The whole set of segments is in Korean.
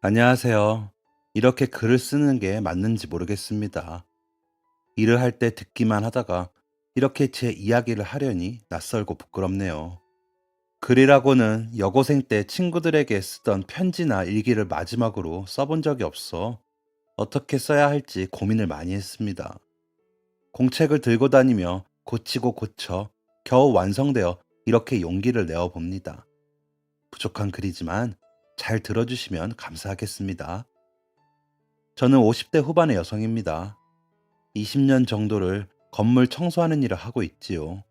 안녕하세요. 이렇게 글을 쓰는 게 맞는지 모르겠습니다. 일을 할 때 듣기만 하다가 이렇게 제 이야기를 하려니 낯설고 부끄럽네요. 글이라고는 여고생 때 친구들에게 쓰던 편지나 일기를 마지막으로 써본 적이 없어 어떻게 써야 할지 고민을 많이 했습니다. 공책을 들고 다니며 고치고 고쳐 겨우 완성되어 이렇게 용기를 내어 봅니다. 부족한 글이지만 잘 들어주시면 감사하겠습니다. 저는 50대 후반의 여성입니다. 20년 정도를 건물 청소하는 일을 하고 있지요.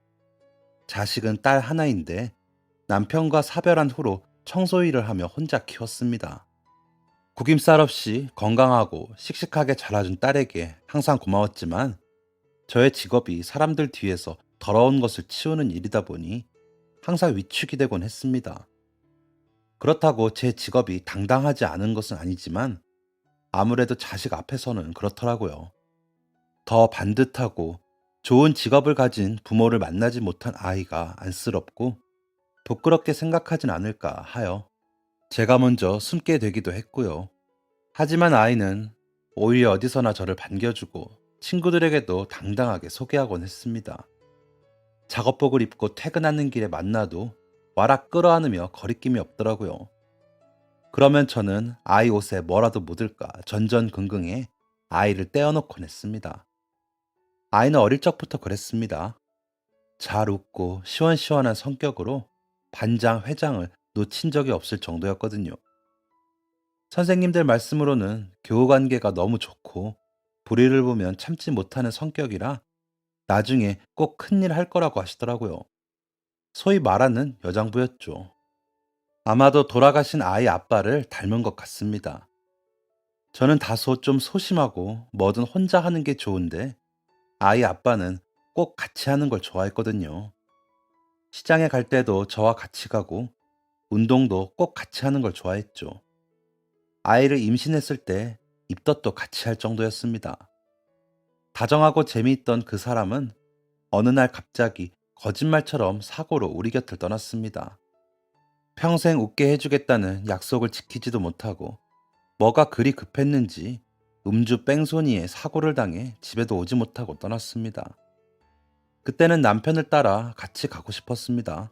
자식은 딸 하나인데 남편과 사별한 후로 청소 일을 하며 혼자 키웠습니다. 구김살 없이 건강하고 씩씩하게 자라준 딸에게 항상 고마웠지만 저의 직업이 사람들 뒤에서 더러운 것을 치우는 일이다 보니 항상 위축이 되곤 했습니다. 그렇다고 제 직업이 당당하지 않은 것은 아니지만 아무래도 자식 앞에서는 그렇더라고요. 더 반듯하고 좋은 직업을 가진 부모를 만나지 못한 아이가 안쓰럽고 부끄럽게 생각하진 않을까 하여 제가 먼저 숨게 되기도 했고요. 하지만 아이는 오히려 어디서나 저를 반겨주고 친구들에게도 당당하게 소개하곤 했습니다. 작업복을 입고 퇴근하는 길에 만나도 와라 끌어안으며 거리낌이 없더라고요. 그러면 저는 아이 옷에 뭐라도 묻을까 전전긍긍해 아이를 떼어놓곤 했습니다. 아이는 어릴 적부터 그랬습니다. 잘 웃고 시원시원한 성격으로 반장, 회장을 놓친 적이 없을 정도였거든요. 선생님들 말씀으로는 교우 관계가 너무 좋고 불의를 보면 참지 못하는 성격이라 나중에 꼭 큰일 할 거라고 하시더라고요. 소위 말하는 여장부였죠. 아마도 돌아가신 아이 아빠를 닮은 것 같습니다. 저는 다소 좀 소심하고 뭐든 혼자 하는 게 좋은데 아이 아빠는 꼭 같이 하는 걸 좋아했거든요. 시장에 갈 때도 저와 같이 가고 운동도 꼭 같이 하는 걸 좋아했죠. 아이를 임신했을 때 입덧도 같이 할 정도였습니다. 다정하고 재미있던 그 사람은 어느 날 갑자기 거짓말처럼 사고로 우리 곁을 떠났습니다. 평생 웃게 해주겠다는 약속을 지키지도 못하고 뭐가 그리 급했는지 음주 뺑소니에 사고를 당해 집에도 오지 못하고 떠났습니다. 그때는 남편을 따라 같이 가고 싶었습니다.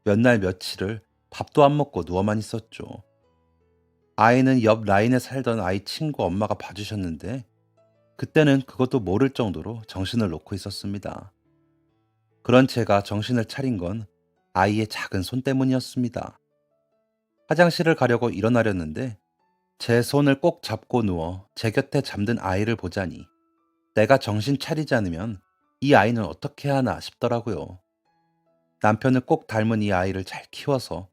몇 날 며칠을 밥도 안 먹고 누워만 있었죠. 아이는 옆 라인에 살던 아이 친구 엄마가 봐주셨는데 그때는 그것도 모를 정도로 정신을 놓고 있었습니다. 그런 제가 정신을 차린 건 아이의 작은 손 때문이었습니다. 화장실을 가려고 일어나려는데 제 손을 꼭 잡고 누워 제 곁에 잠든 아이를 보자니 내가 정신 차리지 않으면 이 아이는 어떻게 하나 싶더라고요. 남편을 꼭 닮은 이 아이를 잘 키워서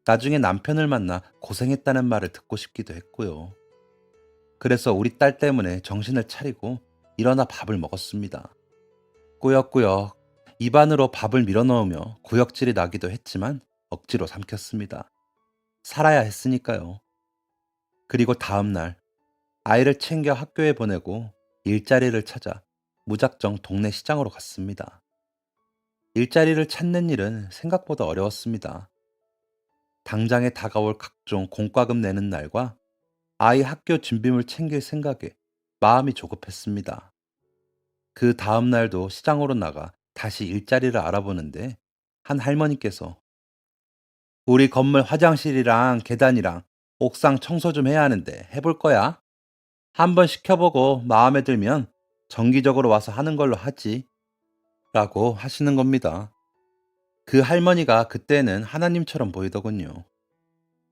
나중에 남편을 만나 고생했다는 말을 듣고 싶기도 했고요. 그래서 우리 딸 때문에 정신을 차리고 일어나 밥을 먹었습니다. 꾸역꾸역 입안으로 밥을 밀어넣으며 구역질이 나기도 했지만 억지로 삼켰습니다. 살아야 했으니까요. 그리고 다음 날 아이를 챙겨 학교에 보내고 일자리를 찾아 무작정 동네 시장으로 갔습니다. 일자리를 찾는 일은 생각보다 어려웠습니다. 당장에 다가올 각종 공과금 내는 날과 아이 학교 준비물 챙길 생각에 마음이 조급했습니다. 그 다음 날도 시장으로 나가 다시 일자리를 알아보는데 한 할머니께서 우리 건물 화장실이랑 계단이랑 옥상 청소 좀 해야 하는데 해볼 거야? 한번 시켜보고 마음에 들면 정기적으로 와서 하는 걸로 하지. 라고 하시는 겁니다. 그 할머니가 그때는 하나님처럼 보이더군요.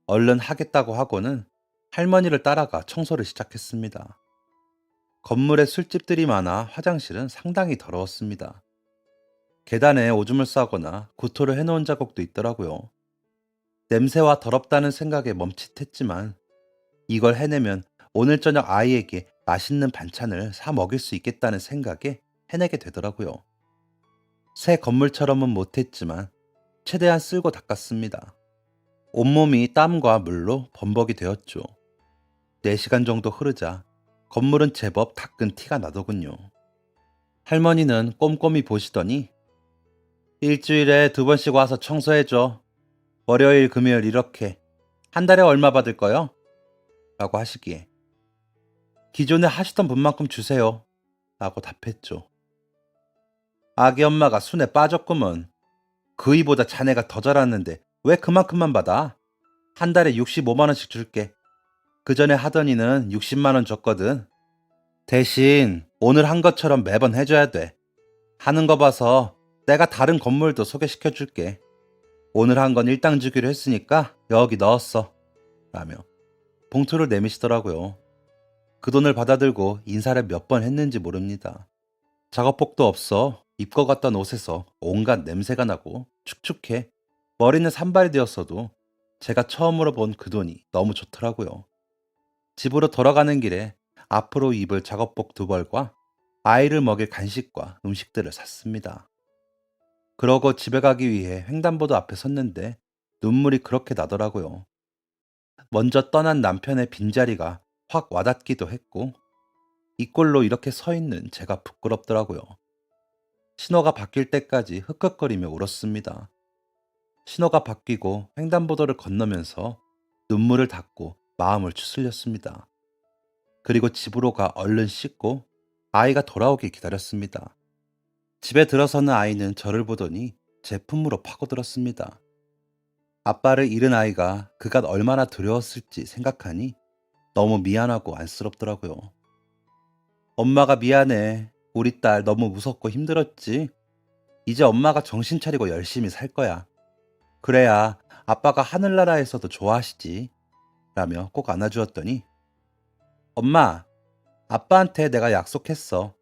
얼른 하겠다고 하고는 할머니를 따라가 청소를 시작했습니다. 건물에 술집들이 많아 화장실은 상당히 더러웠습니다. 계단에 오줌을 싸거나 구토를 해놓은 자국도 있더라고요. 냄새와 더럽다는 생각에 멈칫했지만 이걸 해내면 오늘 저녁 아이에게 맛있는 반찬을 사 먹일 수 있겠다는 생각에 해내게 되더라고요. 새 건물처럼은 못했지만 최대한 쓸고 닦았습니다. 온몸이 땀과 물로 범벅이 되었죠. 4시간 정도 흐르자 건물은 제법 닦은 티가 나더군요. 할머니는 꼼꼼히 보시더니 일주일에 2번씩 와서 청소해줘. 월요일, 금요일 이렇게. 한 달에 얼마 받을 거요? 라고 하시기에 기존에 하시던 분만큼 주세요 라고 답했죠. 아기 엄마가 순에 빠졌구먼. 그이보다 자네가 더 잘하는데 왜 그만큼만 받아? 한 달에 65만 원씩 줄게. 그 전에 하더니는 60만 원 줬거든. 대신 오늘 한 것처럼 매번 해줘야 돼. 하는 거 봐서 내가 다른 건물도 소개시켜 줄게. 오늘 한 건 일당 주기로 했으니까 여기 넣었어. 라며 봉투를 내미시더라고요. 그 돈을 받아들고 인사를 몇 번 했는지 모릅니다. 작업복도 없어 입고 갔던 옷에서 온갖 냄새가 나고 축축해 머리는 산발이 되었어도 제가 처음으로 본 그 돈이 너무 좋더라고요. 집으로 돌아가는 길에 앞으로 입을 작업복 두 벌과 아이를 먹일 간식과 음식들을 샀습니다. 그러고 집에 가기 위해 횡단보도 앞에 섰는데 눈물이 그렇게 나더라고요. 먼저 떠난 남편의 빈자리가 확 와닿기도 했고 이 꼴로 이렇게 서 있는 제가 부끄럽더라고요. 신호가 바뀔 때까지 흑흑거리며 울었습니다. 신호가 바뀌고 횡단보도를 건너면서 눈물을 닦고 마음을 추스렸습니다. 그리고 집으로 가 얼른 씻고 아이가 돌아오길 기다렸습니다. 집에 들어서는 아이는 저를 보더니 제 품으로 파고들었습니다. 아빠를 잃은 아이가 그간 얼마나 두려웠을지 생각하니 너무 미안하고 안쓰럽더라고요. 엄마가 미안해. 우리 딸 너무 무섭고 힘들었지? 이제 엄마가 정신 차리고 열심히 살 거야. 그래야 아빠가 하늘나라에서도 좋아하시지. 라며 꼭 안아주었더니 엄마, 아빠한테 내가 약속했어.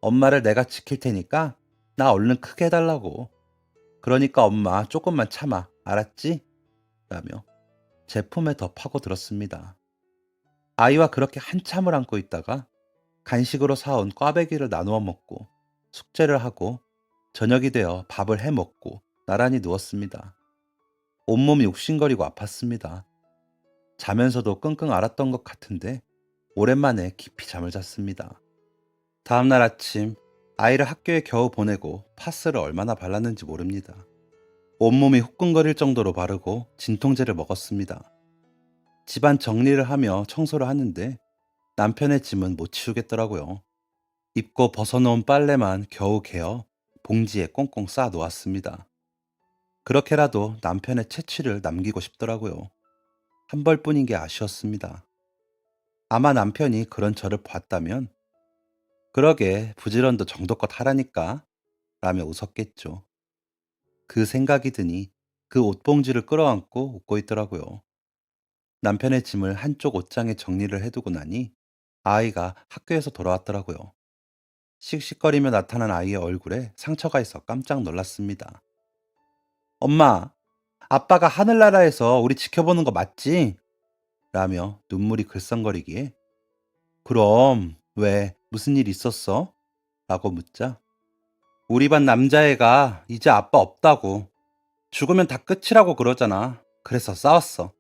엄마를 내가 지킬 테니까 나 얼른 크게 해달라고. 그러니까 엄마 조금만 참아. 알았지? 라며 제 품에 더 파고들었습니다. 아이와 그렇게 한참을 안고 있다가 간식으로 사온 꽈배기를 나누어 먹고 숙제를 하고 저녁이 되어 밥을 해 먹고 나란히 누웠습니다. 온몸이 욱신거리고 아팠습니다. 자면서도 끙끙 앓았던 것 같은데 오랜만에 깊이 잠을 잤습니다. 다음날 아침 아이를 학교에 겨우 보내고 파스를 얼마나 발랐는지 모릅니다. 온몸이 후끈거릴 정도로 바르고 진통제를 먹었습니다. 집안 정리를 하며 청소를 하는데 남편의 짐은 못 치우겠더라고요. 입고 벗어놓은 빨래만 겨우 개어 봉지에 꽁꽁 싸 놓았습니다. 그렇게라도 남편의 채취를 남기고 싶더라고요. 한 벌뿐인 게 아쉬웠습니다. 아마 남편이 그런 저를 봤다면 그러게 부지런도 정도껏 하라니까 라며 웃었겠죠. 그 생각이 드니 그 옷봉지를 끌어안고 웃고 있더라고요. 남편의 짐을 한쪽 옷장에 정리를 해두고 나니 아이가 학교에서 돌아왔더라고요. 씩씩거리며 나타난 아이의 얼굴에 상처가 있어 깜짝 놀랐습니다. 엄마, 아빠가 하늘나라에서 우리 지켜보는 거 맞지? 라며 눈물이 글썽거리기에 그럼 왜 무슨 일 있었어? 라고 묻자 우리 반 남자애가 이제 아빠 없다고 죽으면 다 끝이라고 그러잖아. 그래서 싸웠어.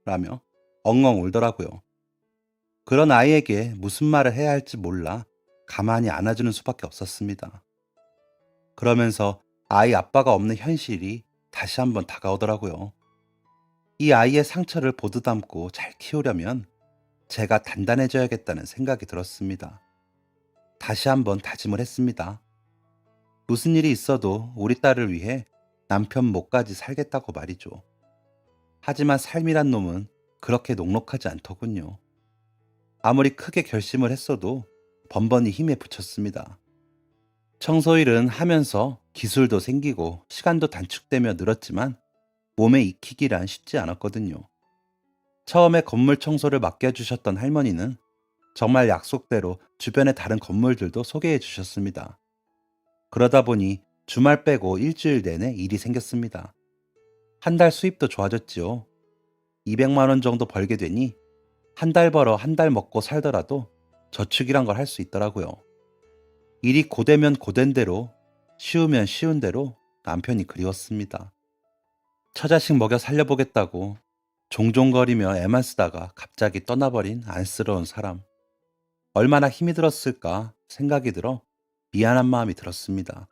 라며 엉엉 울더라고요. 그런 아이에게 무슨 말을 해야 할지 몰라 가만히 안아주는 수밖에 없었습니다. 그러면서 아이 아빠가 없는 현실이 다시 한번 다가오더라고요. 이 아이의 상처를 보드담고 잘 키우려면 제가 단단해져야겠다는 생각이 들었습니다. 다시 한번 다짐을 했습니다. 무슨 일이 있어도 우리 딸을 위해 남편 목까지 살겠다고 말이죠. 하지만 삶이란 놈은 그렇게 녹록하지 않더군요. 아무리 크게 결심을 했어도 번번이 힘에 부쳤습니다. 청소일은 하면서 기술도 생기고 시간도 단축되며 늘었지만 몸에 익히기란 쉽지 않았거든요. 처음에 건물 청소를 맡겨주셨던 할머니는 정말 약속대로 주변의 다른 건물들도 소개해 주셨습니다. 그러다 보니 주말 빼고 일주일 내내 일이 생겼습니다. 한 달 수입도 좋아졌지요. 200만 원 정도 벌게 되니 한 달 벌어 한 달 먹고 살더라도 저축이란 걸 할 수 있더라고요. 일이 고되면 고된 대로, 쉬우면 쉬운 대로 남편이 그리웠습니다. 처자식 먹여 살려보겠다고 종종거리며 애만 쓰다가 갑자기 떠나버린 안쓰러운 사람. 얼마나 힘이 들었을까 생각이 들어 미안한 마음이 들었습니다.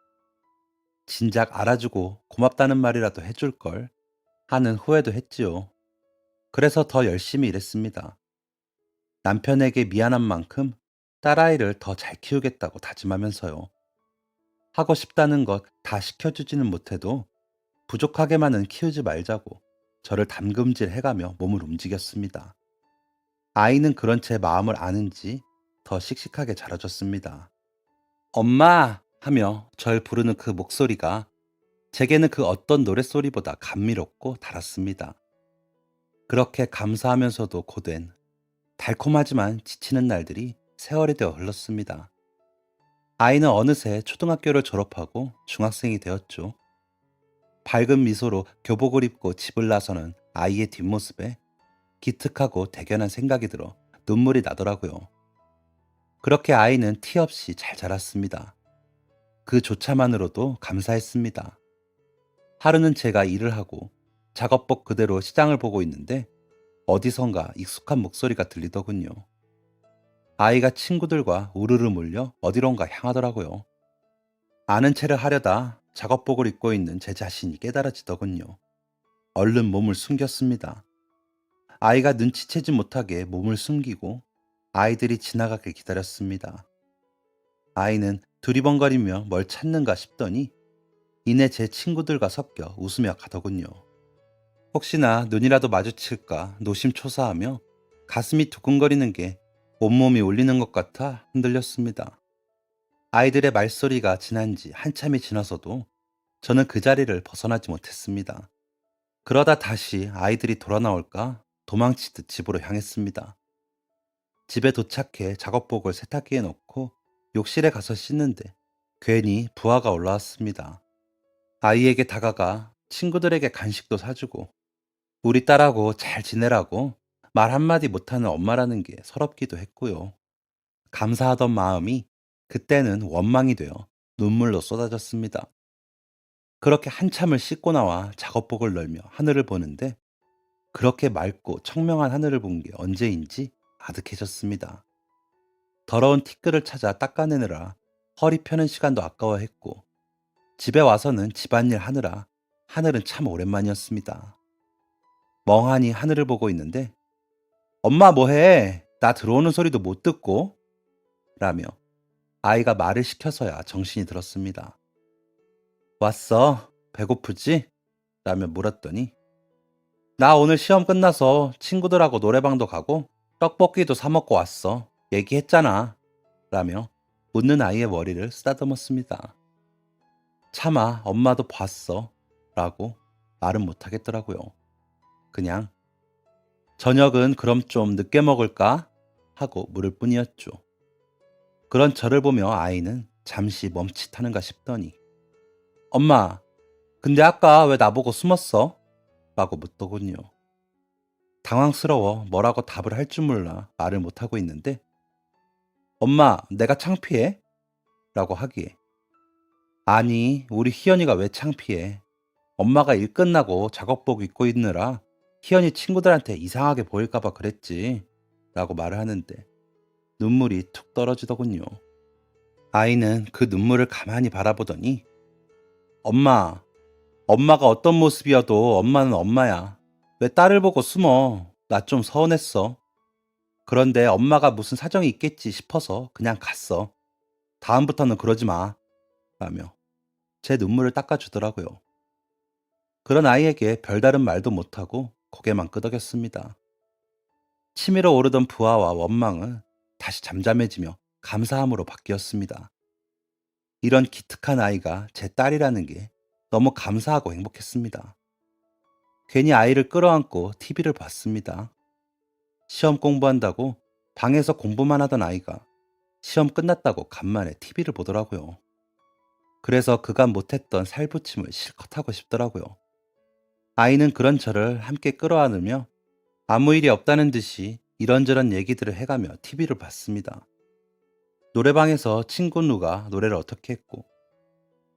진작 알아주고 고맙다는 말이라도 해줄 걸 하는 후회도 했지요. 그래서 더 열심히 일했습니다. 남편에게 미안한 만큼 딸아이를 더 잘 키우겠다고 다짐하면서요. 하고 싶다는 것 다 시켜주지는 못해도 부족하게만은 키우지 말자고 저를 담금질 해가며 몸을 움직였습니다. 아이는 그런 제 마음을 아는지 더 씩씩하게 자라줬습니다. 엄마! 하며 절 부르는 그 목소리가 제게는 그 어떤 노랫소리보다 감미롭고 달았습니다. 그렇게 감사하면서도 고된 달콤하지만 지치는 날들이 세월이 되어 흘렀습니다. 아이는 어느새 초등학교를 졸업하고 중학생이 되었죠. 밝은 미소로 교복을 입고 집을 나서는 아이의 뒷모습에 기특하고 대견한 생각이 들어 눈물이 나더라고요. 그렇게 아이는 티 없이 잘 자랐습니다. 그 조차만으로도 감사했습니다. 하루는 제가 일을 하고 작업복 그대로 시장을 보고 있는데 어디선가 익숙한 목소리가 들리더군요. 아이가 친구들과 우르르 몰려 어디론가 향하더라고요. 아는 체를 하려다 작업복을 입고 있는 제 자신이 깨달아지더군요. 얼른 몸을 숨겼습니다. 아이가 눈치채지 못하게 몸을 숨기고 아이들이 지나가길 기다렸습니다. 아이는 두리번거리며 뭘 찾는가 싶더니 이내 제 친구들과 섞여 웃으며 가더군요. 혹시나 눈이라도 마주칠까 노심초사하며 가슴이 두근거리는 게 온몸이 울리는 것 같아 흔들렸습니다. 아이들의 말소리가 지난 지 한참이 지나서도 저는 그 자리를 벗어나지 못했습니다. 그러다 다시 아이들이 돌아 나올까 도망치듯 집으로 향했습니다. 집에 도착해 작업복을 세탁기에 넣고 욕실에 가서 씻는데 괜히 부하가 올라왔습니다. 아이에게 다가가 친구들에게 간식도 사주고 우리 딸하고 잘 지내라고 말 한마디 못하는 엄마라는 게 서럽기도 했고요. 감사하던 마음이 그때는 원망이 되어 눈물로 쏟아졌습니다. 그렇게 한참을 씻고 나와 작업복을 널며 하늘을 보는데 그렇게 맑고 청명한 하늘을 본 게 언제인지 아득해졌습니다. 더러운 티끌을 찾아 닦아내느라 허리 펴는 시간도 아까워했고 집에 와서는 집안일 하느라 하늘은 참 오랜만이었습니다. 멍하니 하늘을 보고 있는데 엄마 뭐해? 나 들어오는 소리도 못 듣고? 라며 아이가 말을 시켜서야 정신이 들었습니다. 왔어? 배고프지? 라며 물었더니 나 오늘 시험 끝나서 친구들하고 노래방도 가고 떡볶이도 사 먹고 왔어. 얘기했잖아. 라며 웃는 아이의 머리를 쓰다듬었습니다. 차마 엄마도 봤어. 라고 말은 못하겠더라고요. 그냥 저녁은 그럼 좀 늦게 먹을까? 하고 물을 뿐이었죠. 그런 저를 보며 아이는 잠시 멈칫하는가 싶더니 엄마, 근데 아까 왜 나보고 숨었어? 라고 묻더군요. 당황스러워 뭐라고 답을 할 줄 몰라 말을 못하고 있는데 엄마, 내가 창피해? 라고 하기에 아니, 우리 희연이가 왜 창피해? 엄마가 일 끝나고 작업복 입고 있느라 희연이 친구들한테 이상하게 보일까봐 그랬지. 라고 말을 하는데 눈물이 툭 떨어지더군요. 아이는 그 눈물을 가만히 바라보더니 엄마, 엄마가 어떤 모습이어도 엄마는 엄마야. 왜 딸을 보고 숨어? 나 좀 서운했어. 그런데 엄마가 무슨 사정이 있겠지 싶어서 그냥 갔어. 다음부터는 그러지 마. 라며 제 눈물을 닦아주더라고요. 그런 아이에게 별다른 말도 못하고 고개만 끄덕였습니다. 치밀어 오르던 부하와 원망은 다시 잠잠해지며 감사함으로 바뀌었습니다. 이런 기특한 아이가 제 딸이라는 게 너무 감사하고 행복했습니다. 괜히 아이를 끌어안고 TV를 봤습니다. 시험 공부한다고 방에서 공부만 하던 아이가 시험 끝났다고 간만에 TV를 보더라고요. 그래서 그간 못했던 살부침을 실컷 하고 싶더라고요. 아이는 그런 저를 함께 끌어안으며 아무 일이 없다는 듯이 이런저런 얘기들을 해가며 TV를 봤습니다. 노래방에서 친구 누가 노래를 어떻게 했고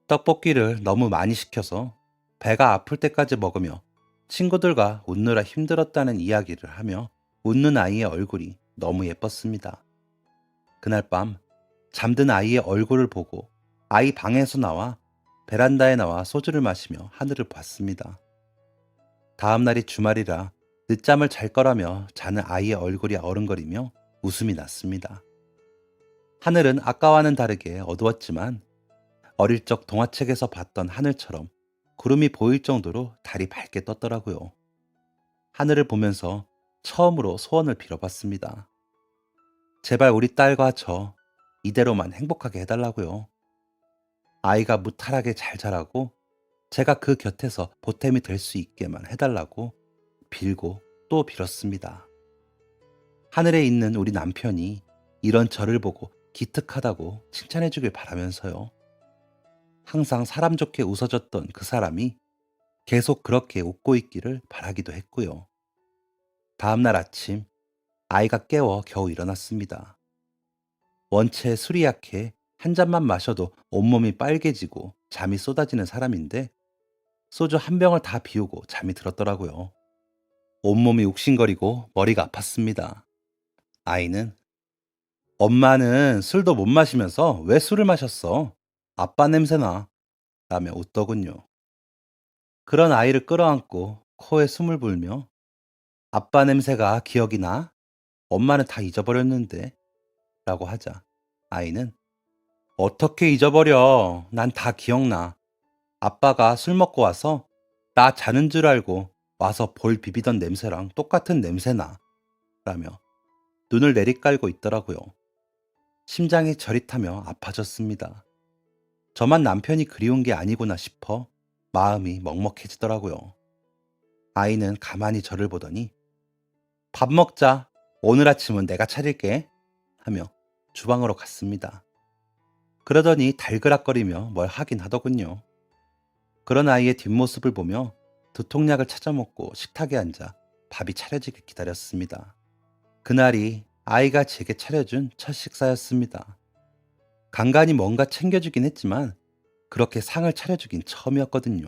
떡볶이를 너무 많이 시켜서 배가 아플 때까지 먹으며 친구들과 웃느라 힘들었다는 이야기를 하며 웃는 아이의 얼굴이 너무 예뻤습니다. 그날 밤 잠든 아이의 얼굴을 보고 아이 방에서 나와 베란다에 나와 소주를 마시며 하늘을 봤습니다. 다음 날이 주말이라 늦잠을 잘 거라며 자는 아이의 얼굴이 어른거리며 웃음이 났습니다. 하늘은 아까와는 다르게 어두웠지만 어릴 적 동화책에서 봤던 하늘처럼 구름이 보일 정도로 달이 밝게 떴더라고요. 하늘을 보면서 처음으로 소원을 빌어봤습니다. 제발 우리 딸과 저 이대로만 행복하게 해달라고요. 아이가 무탈하게 잘 자라고 제가 그 곁에서 보탬이 될 수 있게만 해달라고 빌고 또 빌었습니다. 하늘에 있는 우리 남편이 이런 저를 보고 기특하다고 칭찬해 주길 바라면서요. 항상 사람 좋게 웃어줬던 그 사람이 계속 그렇게 웃고 있기를 바라기도 했고요. 다음날 아침 아이가 깨워 겨우 일어났습니다. 원체 술이 약해 한 잔만 마셔도 온몸이 빨개지고 잠이 쏟아지는 사람인데 소주 한 병을 다 비우고 잠이 들었더라고요. 온몸이 욱신거리고 머리가 아팠습니다. 아이는 엄마는 술도 못 마시면서 왜 술을 마셨어? 아빠 냄새나. 라며 웃더군요. 그런 아이를 끌어안고 코에 숨을 불며 아빠 냄새가 기억이 나? 엄마는 다 잊어버렸는데. 라고 하자 아이는 어떻게 잊어버려? 난 다 기억나. 아빠가 술 먹고 와서 나 자는 줄 알고 와서 볼 비비던 냄새랑 똑같은 냄새나. 라며 눈을 내리깔고 있더라고요. 심장이 저릿하며 아파졌습니다. 저만 남편이 그리운 게 아니구나 싶어 마음이 먹먹해지더라고요. 아이는 가만히 저를 보더니 밥 먹자. 오늘 아침은 내가 차릴게. 하며 주방으로 갔습니다. 그러더니 달그락거리며 뭘 하긴 하더군요. 그런 아이의 뒷모습을 보며 두통약을 찾아 먹고 식탁에 앉아 밥이 차려지길 기다렸습니다. 그날이 아이가 제게 차려준 첫 식사였습니다. 간간히 뭔가 챙겨주긴 했지만 그렇게 상을 차려주긴 처음이었거든요.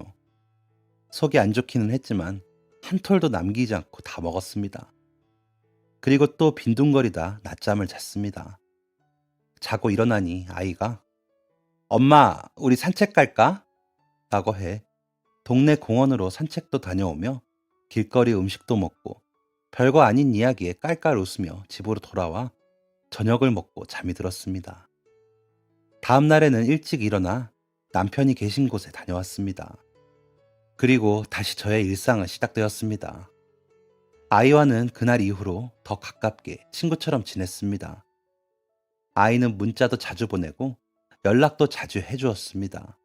속이 안 좋기는 했지만 한 톨도 남기지 않고 다 먹었습니다. 그리고 또 빈둥거리다 낮잠을 잤습니다. 자고 일어나니 아이가 엄마, 우리 산책 갈까? 라고 해 동네 공원으로 산책도 다녀오며 길거리 음식도 먹고 별거 아닌 이야기에 깔깔 웃으며 집으로 돌아와 저녁을 먹고 잠이 들었습니다. 다음 날에는 일찍 일어나 남편이 계신 곳에 다녀왔습니다. 그리고 다시 저의 일상은 시작되었습니다. 아이와는 그날 이후로 더 가깝게 친구처럼 지냈습니다. 아이는 문자도 자주 보내고 연락도 자주 해주었습니다.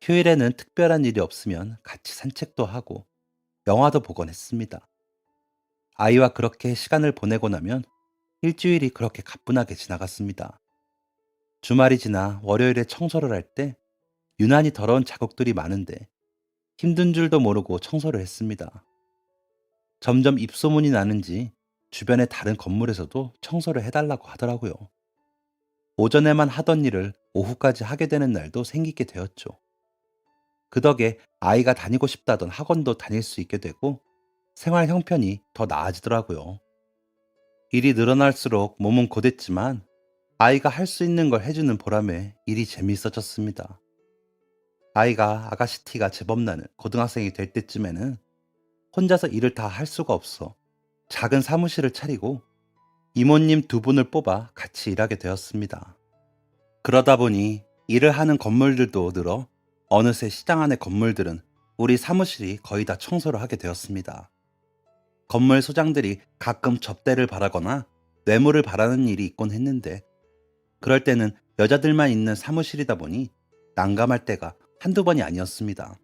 휴일에는 특별한 일이 없으면 같이 산책도 하고 영화도 보곤 했습니다. 아이와 그렇게 시간을 보내고 나면 일주일이 그렇게 가뿐하게 지나갔습니다. 주말이 지나 월요일에 청소를 할 때 유난히 더러운 자국들이 많은데 힘든 줄도 모르고 청소를 했습니다. 점점 입소문이 나는지 주변의 다른 건물에서도 청소를 해달라고 하더라고요. 오전에만 하던 일을 오후까지 하게 되는 날도 생기게 되었죠. 그 덕에 아이가 다니고 싶다던 학원도 다닐 수 있게 되고 생활 형편이 더 나아지더라고요. 일이 늘어날수록 몸은 고됐지만 아이가 할 수 있는 걸 해주는 보람에 일이 재미있어졌습니다. 아이가 아가씨 티가 제법 나는 고등학생이 될 때쯤에는 혼자서 일을 다 할 수가 없어 작은 사무실을 차리고 이모님 두 분을 뽑아 같이 일하게 되었습니다. 그러다 보니 일을 하는 건물들도 늘어 어느새 시장 안의 건물들은 우리 사무실이 거의 다 청소를 하게 되었습니다. 건물 소장들이 가끔 접대를 바라거나 뇌물을 바라는 일이 있곤 했는데 그럴 때는 여자들만 있는 사무실이다 보니 난감할 때가 한두 번이 아니었습니다.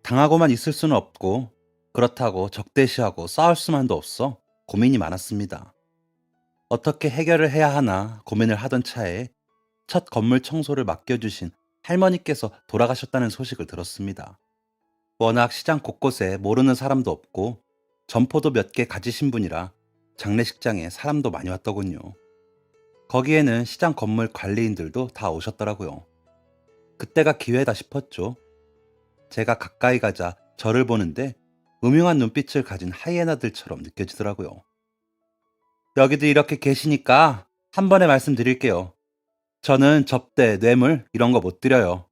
당하고만 있을 수는 없고 그렇다고 적대시하고 싸울 수만도 없어 고민이 많았습니다. 어떻게 해결을 해야 하나 고민을 하던 차에 첫 건물 청소를 맡겨주신 할머니께서 돌아가셨다는 소식을 들었습니다. 워낙 시장 곳곳에 모르는 사람도 없고 점포도 몇 개 가지신 분이라 장례식장에 사람도 많이 왔더군요. 거기에는 시장 건물 관리인들도 다 오셨더라고요. 그때가 기회다 싶었죠. 제가 가까이 가자 저를 보는데 음흉한 눈빛을 가진 하이에나들처럼 느껴지더라고요. 여기도 이렇게 계시니까 한 번에 말씀드릴게요. 저는 접대, 뇌물 이런 거 못 드려요.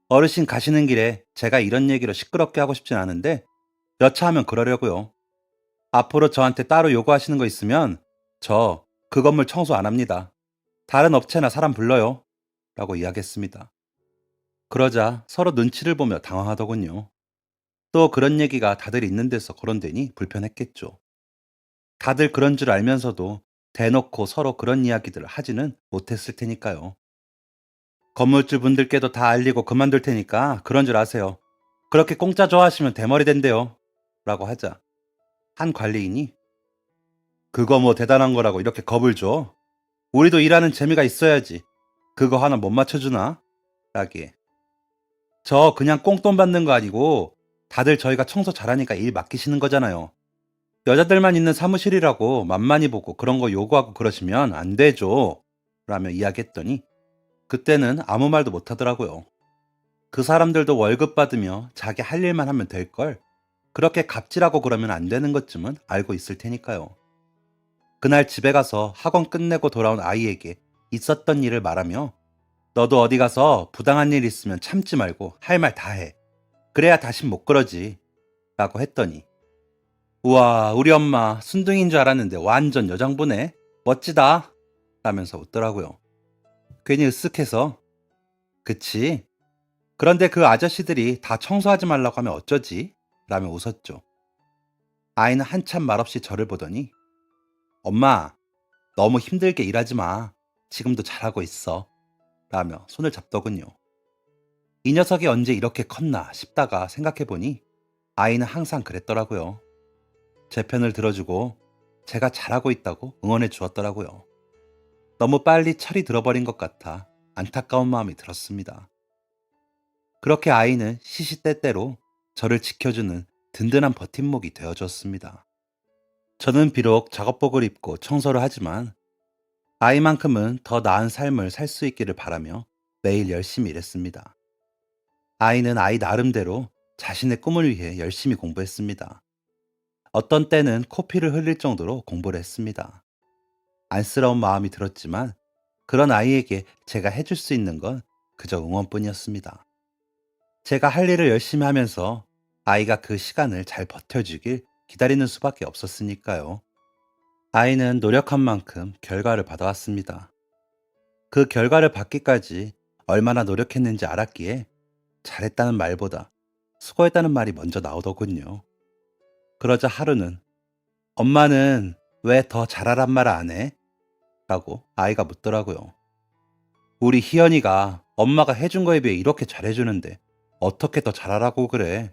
어르신 가시는 길에 제가 이런 얘기로 시끄럽게 하고 싶진 않은데 여차하면 그러려고요. 앞으로 저한테 따로 요구하시는 거 있으면 저 그 건물 청소 안 합니다. 다른 업체나 사람 불러요. 라고 이야기했습니다. 그러자 서로 눈치를 보며 당황하더군요. 또 그런 얘기가 다들 있는 데서 거론되니 불편했겠죠. 다들 그런 줄 알면서도 대놓고 서로 그런 이야기들을 하지는 못했을 테니까요. 건물주 분들께도 다 알리고 그만둘 테니까 그런 줄 아세요. 그렇게 공짜 좋아하시면 대머리 된대요. 라고 하자 한 관리인이 그거 뭐 대단한 거라고 이렇게 겁을 줘? 우리도 일하는 재미가 있어야지. 그거 하나 못 맞춰주나? 라기에 저 그냥 꽁돈 받는 거 아니고 다들 저희가 청소 잘하니까 일 맡기시는 거잖아요. 여자들만 있는 사무실이라고 만만히 보고 그런 거 요구하고 그러시면 안 되죠. 라며 이야기했더니 그때는 아무 말도 못 하더라고요. 그 사람들도 월급 받으며 자기 할 일만 하면 될 걸 그렇게 갑질하고 그러면 안 되는 것쯤은 알고 있을 테니까요. 그날 집에 가서 학원 끝내고 돌아온 아이에게 있었던 일을 말하며 너도 어디 가서 부당한 일 있으면 참지 말고 할 말 다 해. 그래야 다신 못 그러지. 라고 했더니 우와 우리 엄마 순둥이인 줄 알았는데 완전 여장부네. 멋지다. 라면서 웃더라고요. 괜히 으쓱해서 그치? 그런데 그 아저씨들이 다 청소하지 말라고 하면 어쩌지? 라며 웃었죠. 아이는 한참 말없이 저를 보더니 엄마 너무 힘들게 일하지 마. 지금도 잘하고 있어. 라며 손을 잡더군요. 이 녀석이 언제 이렇게 컸나 싶다가 생각해보니 아이는 항상 그랬더라고요. 제 편을 들어주고 제가 잘하고 있다고 응원해 주었더라고요. 너무 빨리 철이 들어버린 것 같아 안타까운 마음이 들었습니다. 그렇게 아이는 시시때때로 저를 지켜주는 든든한 버팀목이 되어줬습니다. 저는 비록 작업복을 입고 청소를 하지만 아이만큼은 더 나은 삶을 살 수 있기를 바라며 매일 열심히 일했습니다. 아이는 아이 나름대로 자신의 꿈을 위해 열심히 공부했습니다. 어떤 때는 코피를 흘릴 정도로 공부를 했습니다. 안쓰러운 마음이 들었지만 그런 아이에게 제가 해줄 수 있는 건 그저 응원뿐이었습니다. 제가 할 일을 열심히 하면서 아이가 그 시간을 잘 버텨주길 기다리는 수밖에 없었으니까요. 아이는 노력한 만큼 결과를 받아왔습니다. 그 결과를 받기까지 얼마나 노력했는지 알았기에 잘했다는 말보다 수고했다는 말이 먼저 나오더군요. 그러자 하루는 엄마는 왜 더 잘하란 말 안 해? 라고 아이가 묻더라고요. 우리 희연이가 엄마가 해준 거에 비해 이렇게 잘해주는데 어떻게 더 잘하라고 그래?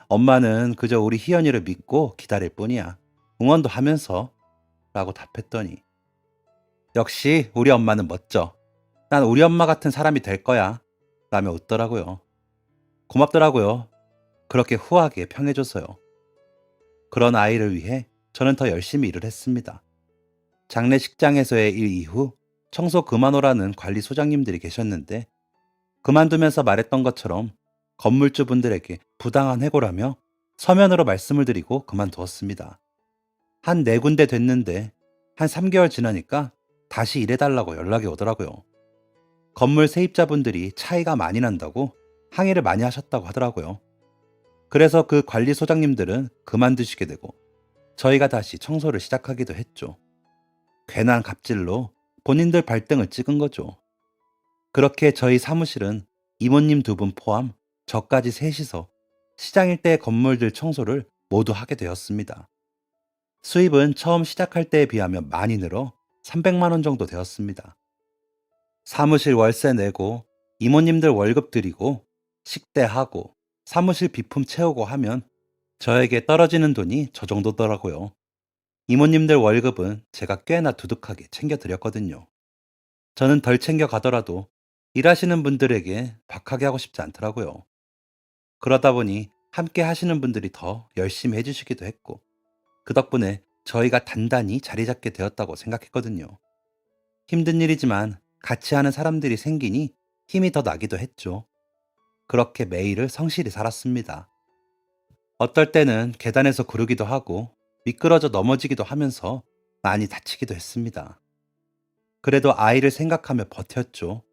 엄마는 그저 우리 희연이를 믿고 기다릴 뿐이야. 응원도 하면서 라고 답했더니 역시 우리 엄마는 멋져. 난 우리 엄마 같은 사람이 될 거야. 라며 웃더라고요. 고맙더라고요. 그렇게 후하게 평해줘서요. 그런 아이를 위해 저는 더 열심히 일을 했습니다. 장례식장에서의 일 이후 청소 그만오라는 관리소장님들이 계셨는데 그만두면서 말했던 것처럼 건물주분들에게 부당한 해고라며 서면으로 말씀을 드리고 그만두었습니다. 한 4군데 됐는데 한 3개월 지나니까 다시 일해달라고 연락이 오더라고요. 건물 세입자분들이 차이가 많이 난다고 항의를 많이 하셨다고 하더라고요. 그래서 그 관리소장님들은 그만두시게 되고 저희가 다시 청소를 시작하기도 했죠. 괜한 갑질로 본인들 발등을 찍은 거죠. 그렇게 저희 사무실은 이모님 2분 포함 저까지 셋이서 시장 일대 건물들 청소를 모두 하게 되었습니다. 수입은 처음 시작할 때에 비하면 많이 늘어 300만 원 정도 되었습니다. 사무실 월세 내고 이모님들 월급 드리고 식대하고 사무실 비품 채우고 하면 저에게 떨어지는 돈이 저 정도더라고요. 이모님들 월급은 제가 꽤나 두둑하게 챙겨드렸거든요. 저는 덜 챙겨가더라도 일하시는 분들에게 박하게 하고 싶지 않더라고요. 그러다 보니 함께 하시는 분들이 더 열심히 해주시기도 했고 그 덕분에 저희가 단단히 자리 잡게 되었다고 생각했거든요. 힘든 일이지만 같이 하는 사람들이 생기니 힘이 더 나기도 했죠. 그렇게 매일을 성실히 살았습니다. 어떨 때는 계단에서 구르기도 하고 미끄러져 넘어지기도 하면서 많이 다치기도 했습니다. 그래도 아이를 생각하며 버텼죠.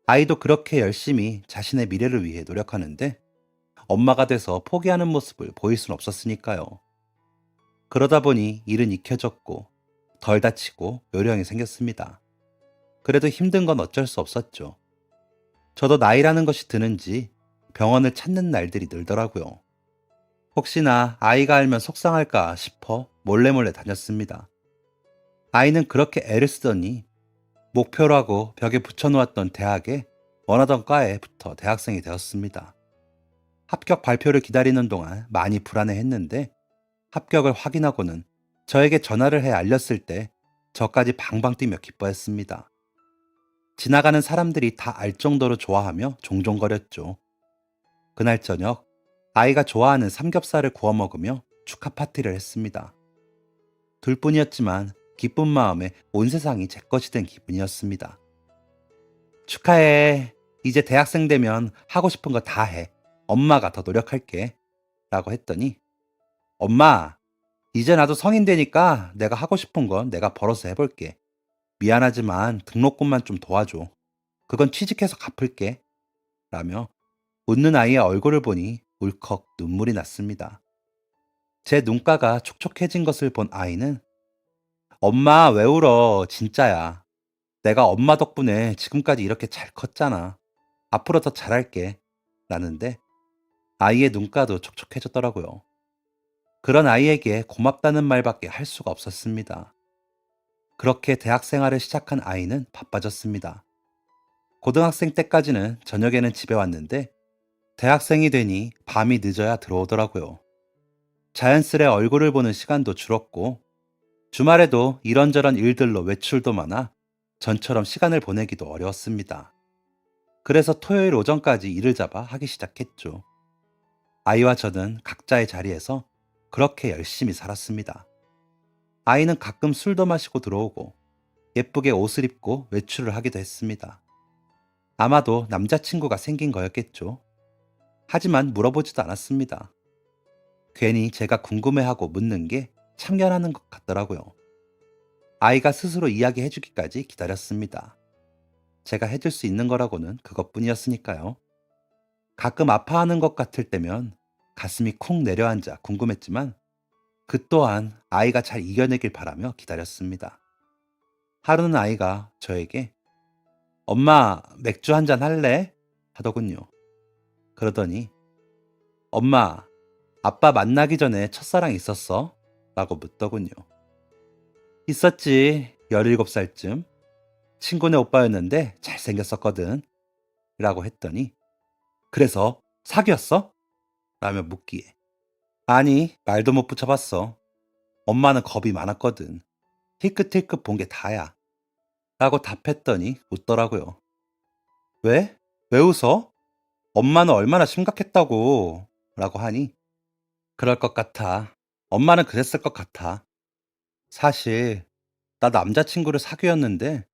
아이도 그렇게 열심히 자신의 미래를 위해 노력하는데 엄마가 돼서 포기하는 모습을 보일 순 없었으니까요. 그러다 보니 일은 익혀졌고 덜 다치고 요령이 생겼습니다. 그래도 힘든 건 어쩔 수 없었죠. 저도 나이라는 것이 드는지 병원을 찾는 날들이 늘더라고요. 혹시나 아이가 알면 속상할까 싶어 몰래몰래 다녔습니다. 아이는 그렇게 애를 쓰더니 목표라고 벽에 붙여놓았던 대학에 원하던 과에 붙어 대학생이 되었습니다. 합격 발표를 기다리는 동안 많이 불안해했는데 합격을 확인하고는 저에게 전화를 해 알렸을 때 저까지 방방 뛰며 기뻐했습니다. 지나가는 사람들이 다 알 정도로 좋아하며 종종거렸죠. 그날 저녁 아이가 좋아하는 삼겹살을 구워 먹으며 축하 파티를 했습니다. 둘뿐이었지만 기쁜 마음에 온 세상이 제 것이 된 기분이었습니다. 축하해. 이제 대학생 되면 하고 싶은 거 다 해. 엄마가 더 노력할게. 라고 했더니 엄마, 이제 나도 성인 되니까 내가 하고 싶은 건 내가 벌어서 해볼게. 미안하지만 등록금만 좀 도와줘. 그건 취직해서 갚을게. 라며 웃는 아이의 얼굴을 보니 울컥 눈물이 났습니다. 제 눈가가 촉촉해진 것을 본 아이는 엄마 왜 울어? 진짜야. 내가 엄마 덕분에 지금까지 이렇게 잘 컸잖아. 앞으로 더 잘할게. 라는데 아이의 눈가도 촉촉해졌더라고요. 그런 아이에게 고맙다는 말밖에 할 수가 없었습니다. 그렇게 대학 생활을 시작한 아이는 바빠졌습니다. 고등학생 때까지는 저녁에는 집에 왔는데 대학생이 되니 밤이 늦어야 들어오더라고요. 자연스레 얼굴을 보는 시간도 줄었고 주말에도 이런저런 일들로 외출도 많아 전처럼 시간을 보내기도 어려웠습니다. 그래서 토요일 오전까지 일을 잡아 하기 시작했죠. 아이와 저는 각자의 자리에서 그렇게 열심히 살았습니다. 아이는 가끔 술도 마시고 들어오고 예쁘게 옷을 입고 외출을 하기도 했습니다. 아마도 남자친구가 생긴 거였겠죠. 하지만 물어보지도 않았습니다. 괜히 제가 궁금해하고 묻는 게 참견하는 것 같더라고요. 아이가 스스로 이야기해주기까지 기다렸습니다. 제가 해줄 수 있는 거라고는 그것뿐이었으니까요. 가끔 아파하는 것 같을 때면 가슴이 쿵 내려앉아 궁금했지만 그 또한 아이가 잘 이겨내길 바라며 기다렸습니다. 하루는 아이가 저에게 엄마 맥주 한잔 할래? 하더군요. 그러더니 엄마 아빠 만나기 전에 첫사랑 있었어? 라고 묻더군요. 있었지. 17살쯤. 친구네 오빠였는데 잘생겼었거든. 라고 했더니 그래서 사귀었어? 라며 묻기에 아니 말도 못 붙여봤어. 엄마는 겁이 많았거든. 힐끗힐끗 본 게 다야. 라고 답했더니 웃더라고요. 왜? 왜 웃어? 엄마는 얼마나 심각했다고. 라고 하니 그럴 것 같아. 엄마는 그랬을 것 같아. 사실 나 남자친구를 사귀었는데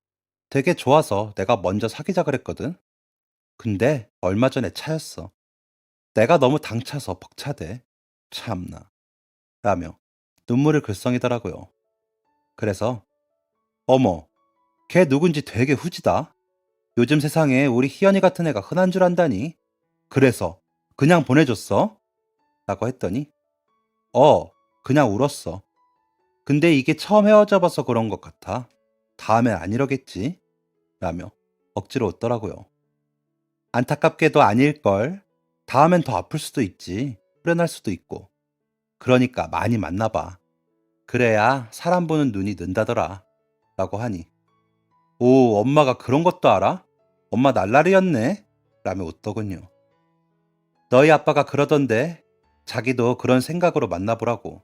되게 좋아서 내가 먼저 사귀자 그랬거든. 근데 얼마 전에 차였어. 내가 너무 당차서 벅차대. 참나. 라며 눈물을 글썽이더라고요. 그래서 어머, 걔 누군지 되게 후지다. 요즘 세상에 우리 희연이 같은 애가 흔한 줄 안다니. 그래서 그냥 보내줬어? 라고 했더니 그냥 울었어. 근데 이게 처음 헤어져 봐서 그런 것 같아. 다음엔 안 이러겠지? 라며 억지로 웃더라고요. 안타깝게도 아닐걸. 다음엔 더 아플 수도 있지. 후련할 수도 있고. 그러니까 많이 만나봐. 그래야 사람 보는 눈이 는다더라. 라고 하니 오, 엄마가 그런 것도 알아? 엄마 날라리였네? 라며 웃더군요. 너희 아빠가 그러던데 자기도 그런 생각으로 만나보라고.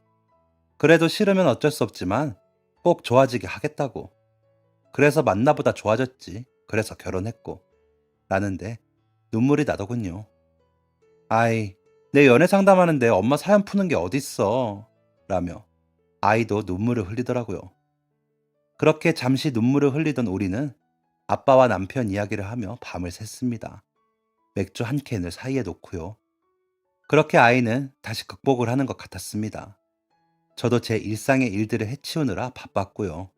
그래도 싫으면 어쩔 수 없지만 꼭 좋아지게 하겠다고. 그래서 만나보다 좋아졌지. 그래서 결혼했고. 라는데 눈물이 나더군요. 아이, 내 연애 상담하는데 엄마 사연 푸는 게 어딨어. 라며 아이도 눈물을 흘리더라고요. 그렇게 잠시 눈물을 흘리던 우리는 아빠와 남편 이야기를 하며 밤을 샜습니다. 맥주 한 캔을 사이에 놓고요. 그렇게 아이는 다시 극복을 하는 것 같았습니다. 저도 제 일상의 일들을 해치우느라 바빴고요.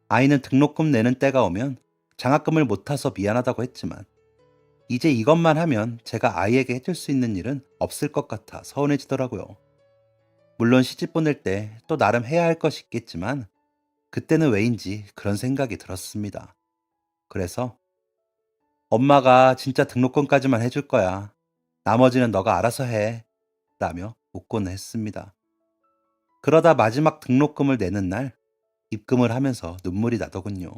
아이는 등록금 내는 때가 오면 장학금을 못 타서 미안하다고 했지만 이제 이것만 하면 제가 아이에게 해줄 수 있는 일은 없을 것 같아 서운해지더라고요. 물론 시집 보낼 때 또 나름 해야 할 것이 있겠지만 그때는 왜인지 그런 생각이 들었습니다. 그래서 엄마가 진짜 등록금까지만 해줄 거야. 나머지는 너가 알아서 해. 라며 웃곤 했습니다. 그러다 마지막 등록금을 내는 날 입금을 하면서 눈물이 나더군요.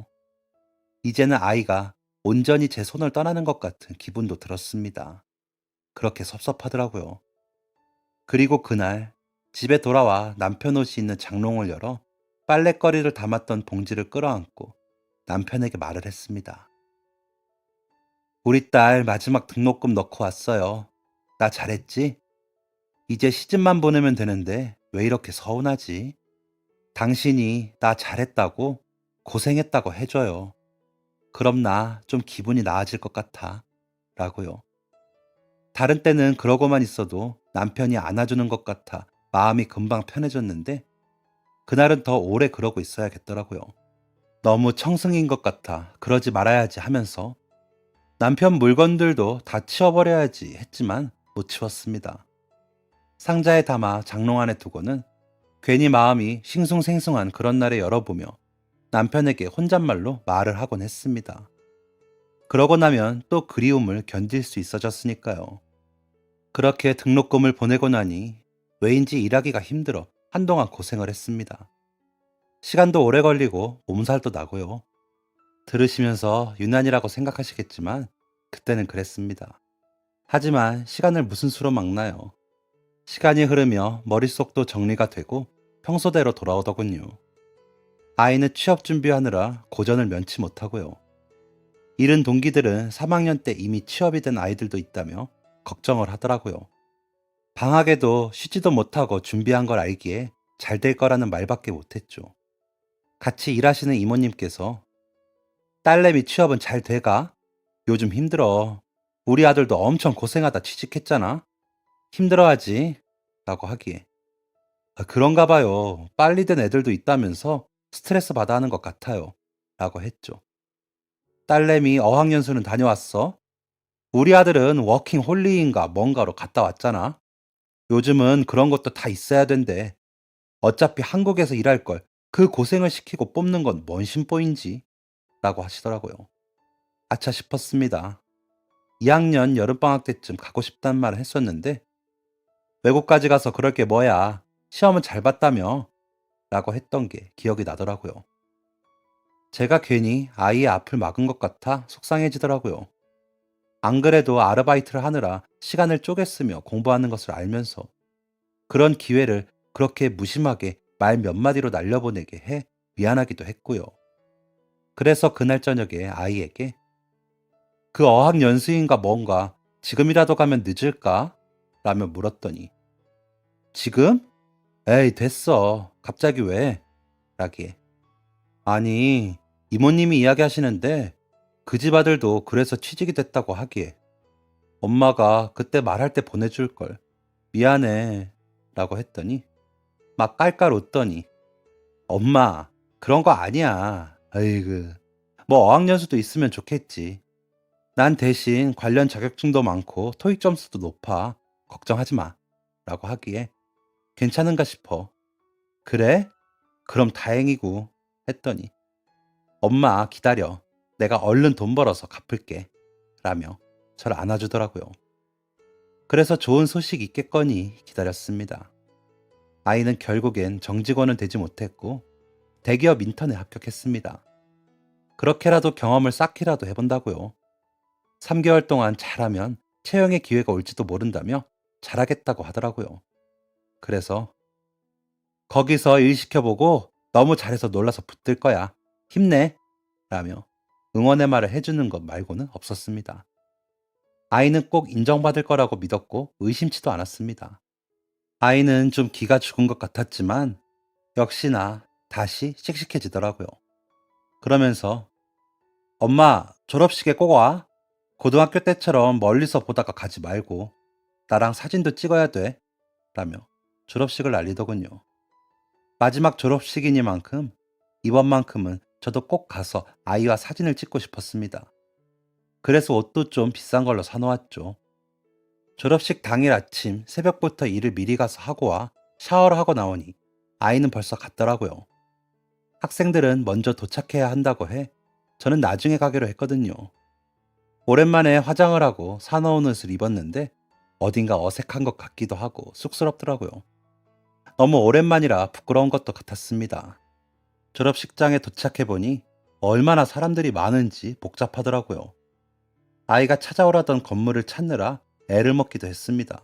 이제는 아이가 온전히 제 손을 떠나는 것 같은 기분도 들었습니다. 그렇게 섭섭하더라고요. 그리고 그날 집에 돌아와 남편 옷이 있는 장롱을 열어 빨랫거리를 담았던 봉지를 끌어안고 남편에게 말을 했습니다. 우리 딸 마지막 등록금 넣고 왔어요. 나 잘했지? 이제 시집만 보내면 되는데 왜 이렇게 서운하지? 당신이 나 잘했다고 고생했다고 해줘요. 그럼 나 좀 기분이 나아질 것 같아. 라고요. 다른 때는 그러고만 있어도 남편이 안아주는 것 같아 마음이 금방 편해졌는데 그날은 더 오래 그러고 있어야겠더라고요. 너무 청승인 것 같아 그러지 말아야지 하면서 남편 물건들도 다 치워버려야지 했지만 못 치웠습니다. 상자에 담아 장롱 안에 두고는 괜히 마음이 싱숭생숭한 그런 날에 열어보며 남편에게 혼잣말로 말을 하곤 했습니다. 그러고 나면 또 그리움을 견딜 수 있어졌으니까요. 그렇게 등록금을 보내고 나니 왜인지 일하기가 힘들어 한동안 고생을 했습니다. 시간도 오래 걸리고 몸살도 나고요. 들으시면서 유난이라고 생각하시겠지만 그때는 그랬습니다. 하지만 시간을 무슨 수로 막나요? 시간이 흐르며 머릿속도 정리가 되고 평소대로 돌아오더군요. 아이는 취업 준비하느라 고전을 면치 못하고요. 이른 동기들은 3학년 때 이미 취업이 된 아이들도 있다며 걱정을 하더라고요. 방학에도 쉬지도 못하고 준비한 걸 알기에 잘 될 거라는 말밖에 못했죠. 같이 일하시는 이모님께서 딸내미 취업은 잘 돼가? 요즘 힘들어. 우리 아들도 엄청 고생하다 취직했잖아. 힘들어하지? 라고 하기에 그런가 봐요. 빨리 된 애들도 있다면서 스트레스 받아 하는 것 같아요. 라고 했죠. 딸내미 어학연수는 다녀왔어? 우리 아들은 워킹 홀리인가 뭔가로 갔다 왔잖아. 요즘은 그런 것도 다 있어야 된대. 어차피 한국에서 일할 걸 그 고생을 시키고 뽑는 건 뭔 심보인지 라고 하시더라고요. 아차 싶었습니다. 2학년 여름방학 때쯤 가고 싶단 말을 했었는데 외국까지 가서 그럴 게 뭐야. 시험은 잘 봤다며 라고 했던 게 기억이 나더라고요. 제가 괜히 아이의 앞을 막은 것 같아 속상해지더라고요. 안 그래도 아르바이트를 하느라 시간을 쪼갰으며 공부하는 것을 알면서 그런 기회를 그렇게 무심하게 말 몇 마디로 날려보내게 해 미안하기도 했고요. 그래서 그날 저녁에 아이에게 그 어학연수인가 뭔가 지금이라도 가면 늦을까? 라며 물었더니 지금? 에이 됐어. 갑자기 왜? 라기에 아니 이모님이 이야기하시는데 그 집 아들도 그래서 취직이 됐다고 하기에 엄마가 그때 말할 때 보내줄 걸 미안해 라고 했더니 막 깔깔 웃더니 엄마 그런 거 아니야. 아이고 뭐 어학연수도 있으면 좋겠지. 난 대신 관련 자격증도 많고 토익 점수도 높아. 걱정하지 마. 라고 하기에 괜찮은가 싶어. 그래? 그럼 다행이고 했더니 엄마 기다려. 내가 얼른 돈 벌어서 갚을게. 라며 저를 안아주더라고요. 그래서 좋은 소식 있겠거니 기다렸습니다. 아이는 결국엔 정직원은 되지 못했고 대기업 인턴에 합격했습니다. 그렇게라도 경험을 쌓기라도 해본다고요. 3개월 동안 잘하면 채용의 기회가 올지도 모른다며 잘하겠다고 하더라고요. 그래서 거기서 일 시켜보고 너무 잘해서 놀라서 붙들 거야. 힘내. 라며 응원의 말을 해주는 것 말고는 없었습니다. 아이는 꼭 인정받을 거라고 믿었고 의심치도 않았습니다. 아이는 좀 기가 죽은 것 같았지만 역시나 다시 씩씩해지더라고요. 그러면서 엄마 졸업식에 꼭 와. 고등학교 때처럼 멀리서 보다가 가지 말고 나랑 사진도 찍어야 돼. 라며 졸업식을 알리더군요. 마지막 졸업식이니만큼 이번만큼은 저도 꼭 가서 아이와 사진을 찍고 싶었습니다. 그래서 옷도 좀 비싼 걸로 사놓았죠. 졸업식 당일 아침 새벽부터 일을 미리 가서 하고 와 샤워를 하고 나오니 아이는 벌써 갔더라고요. 학생들은 먼저 도착해야 한다고 해 저는 나중에 가기로 했거든요. 오랜만에 화장을 하고 사나운 옷을 입었는데 어딘가 어색한 것 같기도 하고 쑥스럽더라고요. 너무 오랜만이라 부끄러운 것도 같았습니다. 졸업식장에 도착해보니 얼마나 사람들이 많은지 복잡하더라고요. 아이가 찾아오라던 건물을 찾느라 애를 먹기도 했습니다.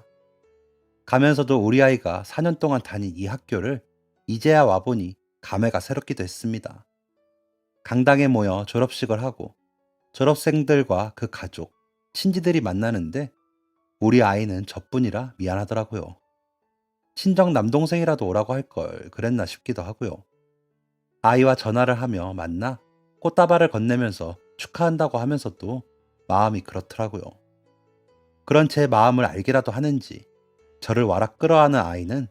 가면서도 우리 아이가 4년 동안 다닌 이 학교를 이제야 와보니 감회가 새롭기도 했습니다. 강당에 모여 졸업식을 하고 졸업생들과 그 가족, 친지들이 만나는데 우리 아이는 저뿐이라 미안하더라고요. 친정 남동생이라도 오라고 할 걸 그랬나 싶기도 하고요. 아이와 전화를 하며 만나 꽃다발을 건네면서 축하한다고 하면서도 마음이 그렇더라고요. 그런 제 마음을 알기라도 하는지 저를 와락 끌어안은 아이는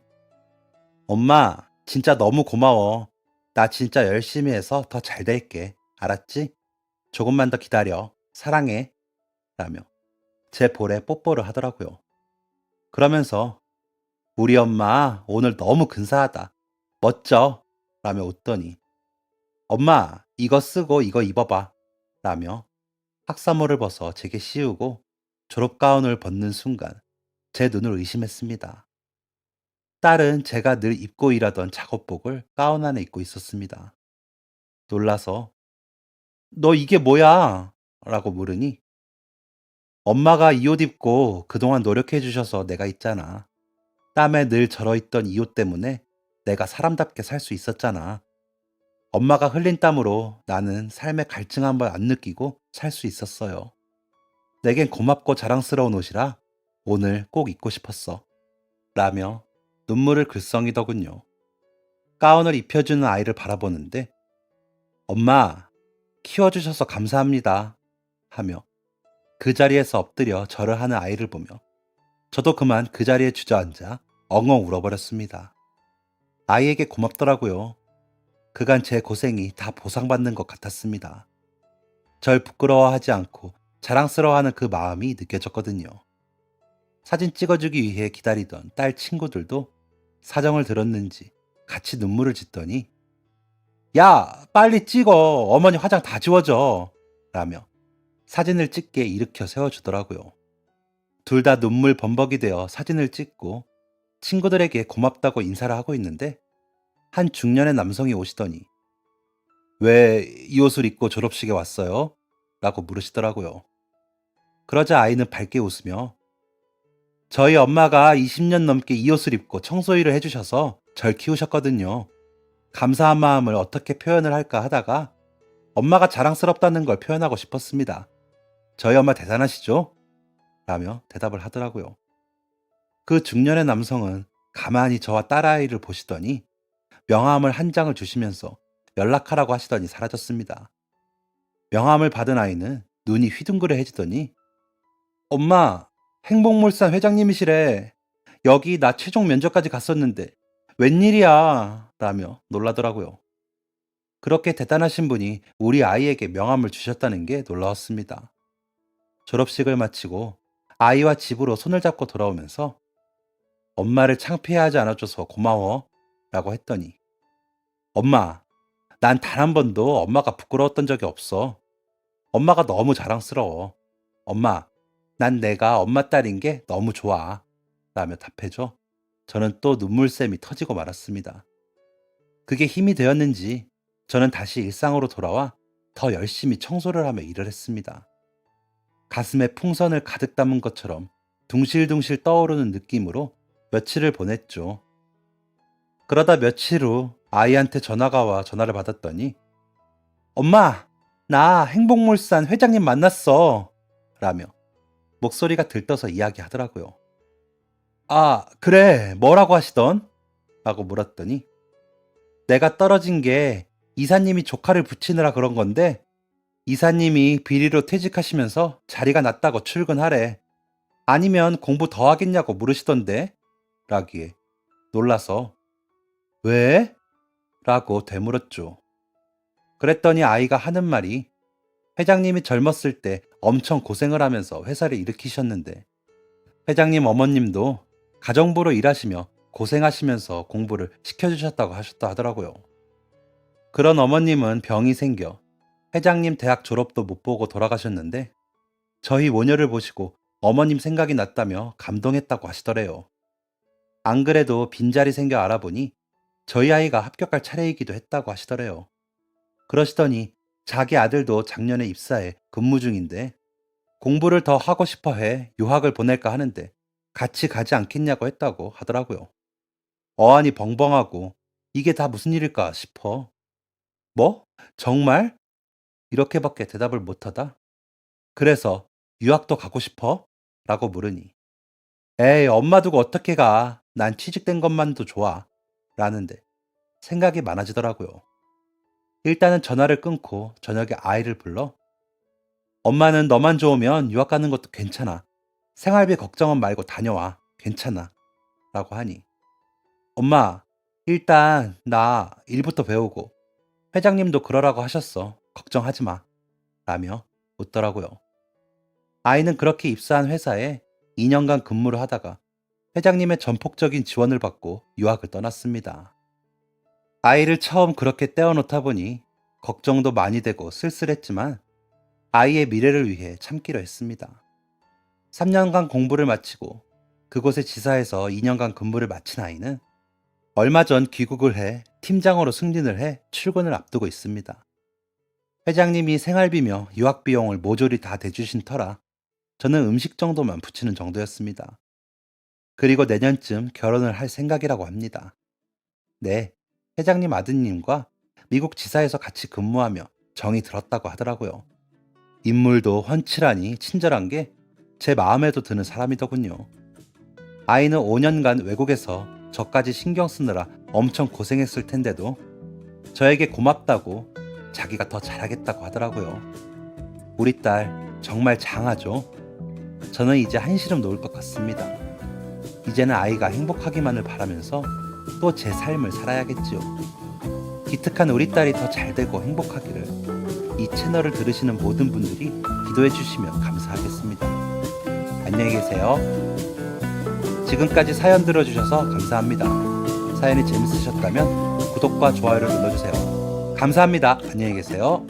엄마, 진짜 너무 고마워. 나 진짜 열심히 해서 더 잘 될게. 알았지? 조금만 더 기다려. 사랑해. 라며 제 볼에 뽀뽀를 하더라고요. 그러면서 우리 엄마 오늘 너무 근사하다. 멋져. 라며 웃더니 엄마, 이거 쓰고 이거 입어봐. 라며 학사모를 벗어 제게 씌우고 졸업가운을 벗는 순간 제 눈을 의심했습니다. 딸은 제가 늘 입고 일하던 작업복을 가운 안에 입고 있었습니다. 놀라서 너 이게 뭐야? 라고 물으니 엄마가 이 옷 입고 그동안 노력해 주셔서 내가 있잖아. 땀에 늘 절어있던 이 옷 때문에 내가 사람답게 살 수 있었잖아. 엄마가 흘린 땀으로 나는 삶의 갈증 한번 안 느끼고 살 수 있었어요. 내겐 고맙고 자랑스러운 옷이라 오늘 꼭 입고 싶었어. 라며 눈물을 글썽이더군요. 가운을 입혀주는 아이를 바라보는데 엄마, 키워주셔서 감사합니다. 하며 그 자리에서 엎드려 절을 하는 아이를 보며 저도 그만 그 자리에 주저앉아 엉엉 울어버렸습니다. 아이에게 고맙더라고요. 그간 제 고생이 다 보상받는 것 같았습니다. 절 부끄러워하지 않고 자랑스러워하는 그 마음이 느껴졌거든요. 사진 찍어주기 위해 기다리던 딸 친구들도 사정을 들었는지 같이 눈물을 짓더니 야, 빨리 찍어. 어머니 화장 다 지워져. 라며 사진을 찍게 일으켜 세워주더라고요. 둘 다 눈물 범벅이 되어 사진을 찍고 친구들에게 고맙다고 인사를 하고 있는데 한 중년의 남성이 오시더니 왜 이 옷을 입고 졸업식에 왔어요? 라고 물으시더라고요. 그러자 아이는 밝게 웃으며 저희 엄마가 20년 넘게 이 옷을 입고 청소일을 해주셔서 절 키우셨거든요. 감사한 마음을 어떻게 표현을 할까 하다가 엄마가 자랑스럽다는 걸 표현하고 싶었습니다. 저희 엄마 대단하시죠? 라며 대답을 하더라고요. 그 중년의 남성은 가만히 저와 딸아이를 보시더니 명함을 한 장을 주시면서 연락하라고 하시더니 사라졌습니다. 명함을 받은 아이는 눈이 휘둥그레해지더니 엄마, 행복몰산 회장님이시래. 여기 나 최종 면접까지 갔었는데 웬일이야? 라며 놀라더라고요. 그렇게 대단하신 분이 우리 아이에게 명함을 주셨다는 게 놀라웠습니다. 졸업식을 마치고 아이와 집으로 손을 잡고 돌아오면서 엄마를 창피해하지 않아줘서 고마워 라고 했더니 엄마, 난 단 한 번도 엄마가 부끄러웠던 적이 없어. 엄마가 너무 자랑스러워. 엄마, 난 내가 엄마 딸인 게 너무 좋아. 라며 답해줘 저는 또 눈물샘이 터지고 말았습니다. 그게 힘이 되었는지 저는 다시 일상으로 돌아와 더 열심히 청소를 하며 일을 했습니다. 가슴에 풍선을 가득 담은 것처럼 둥실둥실 떠오르는 느낌으로 며칠을 보냈죠. 그러다 며칠 후 아이한테 전화가 와 전화를 받았더니 엄마, 나 행복몰산 회장님 만났어. 라며 목소리가 들떠서 이야기하더라고요. 아, 그래. 뭐라고 하시던? 라고 물었더니 내가 떨어진 게 이사님이 조카를 붙이느라 그런 건데 이사님이 비리로 퇴직하시면서 자리가 났다고 출근하래. 아니면 공부 더 하겠냐고 물으시던데? 라기에 놀라서 왜? 라고 되물었죠. 그랬더니 아이가 하는 말이 회장님이 젊었을 때 엄청 고생을 하면서 회사를 일으키셨는데 회장님 어머님도 가정부로 일하시며 고생하시면서 공부를 시켜주셨다고 하셨다 하더라고요. 그런 어머님은 병이 생겨 회장님 대학 졸업도 못 보고 돌아가셨는데 저희 모녀를 보시고 어머님 생각이 났다며 감동했다고 하시더래요. 안 그래도 빈자리 생겨 알아보니 저희 아이가 합격할 차례이기도 했다고 하시더래요. 그러시더니 자기 아들도 작년에 입사해 근무 중인데 공부를 더 하고 싶어 해 유학을 보낼까 하는데 같이 가지 않겠냐고 했다고 하더라고요. 어안이 벙벙하고 이게 다 무슨 일일까 싶어. 뭐? 정말? 이렇게밖에 대답을 못하다. 그래서 유학도 가고 싶어? 라고 물으니 에이 엄마 두고 어떻게 가? 난 취직된 것만도 좋아. 라는데 생각이 많아지더라고요. 일단은 전화를 끊고 저녁에 아이를 불러 엄마는 너만 좋으면 유학 가는 것도 괜찮아. 생활비 걱정은 말고 다녀와. 괜찮아. 라고 하니 엄마 일단 나 일부터 배우고 회장님도 그러라고 하셨어. 걱정하지 마. 라며 웃더라고요. 아이는 그렇게 입사한 회사에 2년간 근무를 하다가 회장님의 전폭적인 지원을 받고 유학을 떠났습니다. 아이를 처음 그렇게 떼어놓다 보니 걱정도 많이 되고 쓸쓸했지만 아이의 미래를 위해 참기로 했습니다. 3년간 공부를 마치고 그곳의 지사에서 2년간 근무를 마친 아이는 얼마 전 귀국을 해 팀장으로 승진을 해 출근을 앞두고 있습니다. 회장님이 생활비며 유학비용을 모조리 다 대주신 터라 저는 음식 정도만 붙이는 정도였습니다. 그리고 내년쯤 결혼을 할 생각이라고 합니다. 네, 회장님 아드님과 미국 지사에서 같이 근무하며 정이 들었다고 하더라고요. 인물도 훤칠하니 친절한 게 제 마음에도 드는 사람이더군요. 아이는 5년간 외국에서 저까지 신경 쓰느라 엄청 고생했을 텐데도 저에게 고맙다고 자기가 더 잘하겠다고 하더라고요. 우리 딸 정말 장하죠? 저는 이제 한시름 놓을 것 같습니다. 이제는 아이가 행복하기만을 바라면서 또 제 삶을 살아야겠지요. 기특한 우리 딸이 더 잘되고 행복하기를 이 채널을 들으시는 모든 분들이 기도해 주시면 감사하겠습니다. 안녕히 계세요. 지금까지 사연 들어주셔서 감사합니다. 사연이 재밌으셨다면 구독과 좋아요를 눌러주세요. 감사합니다. 안녕히 계세요.